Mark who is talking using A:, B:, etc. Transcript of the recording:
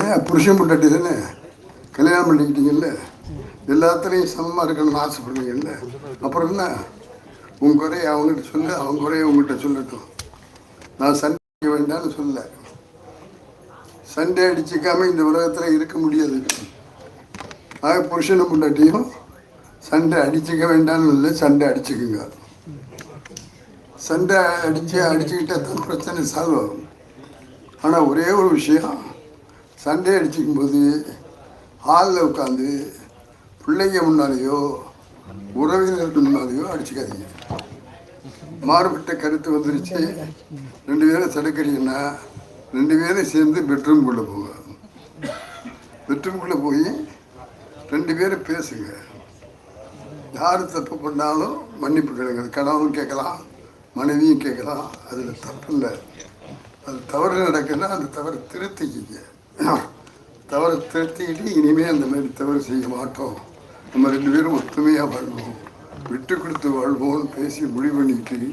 A: ஏன் புருஷன் பொண்டாட்டி தானே கல்யாணம் பண்ணிக்கிட்டீங்கல்ல, எல்லாத்துலேயும் சமமாக இருக்கணும்னு ஆசைப்படுவீங்கல்ல, அப்புறம் என்ன உன் குறைய அவங்ககிட்ட சொல்ல, அவங்க குறைய உங்ககிட்ட சொல்லட்டும். நான் சண்டை வேண்டாம்னு சொல்ல, சண்டை அடிச்சுக்காம இந்த உலகத்தில் இருக்க முடியாது. ஆக புருஷனை பொண்டாட்டியும் சண்டை அடிச்சுக்க வேண்டாம்னு இல்லை, சண்டை அடிச்சுக்குங்க. சண்டை அடிச்சுக்கிட்டே தான் பிரச்சனை சால்வ் ஆகும். ஆனால் ஒரே ஒரு விஷயம், சண்டை அடிச்சுக்கும் போது ஹாலில் உட்காந்து பிள்ளைங்க முன்னாலேயோ உறவினர்கள் முன்னாலேயோ அடிச்சுக்காதீங்க. மாறுபட்ட கருத்து வந்துருச்சு, 2 பேரும் சடுக்கடிங்கன்னா 2 பேரும் சேர்ந்து பெட்ரூம்குள்ளே போங்க. பெட்ரூம்குள்ளே போய் 2 பேரும் பேசுங்க. யார் தப்பு பண்ணாலும் மன்னிப்பு கேளுங்க. கணவனும் கேட்கலாம், மனைவியும் கேட்கலாம், அதில் தப்பு இல்லை. அது தவறு நடக்குன்னா அந்த தவறை திருத்திக்கிங்க. தவறை திருத்திக்கிட்டு இனிமேல் அந்த மாதிரி தவறு செய்ய மாட்டோம், நம்ம 2 பேரும் ஒத்துமையாக வாழ்வோம், விட்டு கொடுத்து வாழ்வோம்னு பேசி முடிவு பண்ணிக்கிட்டு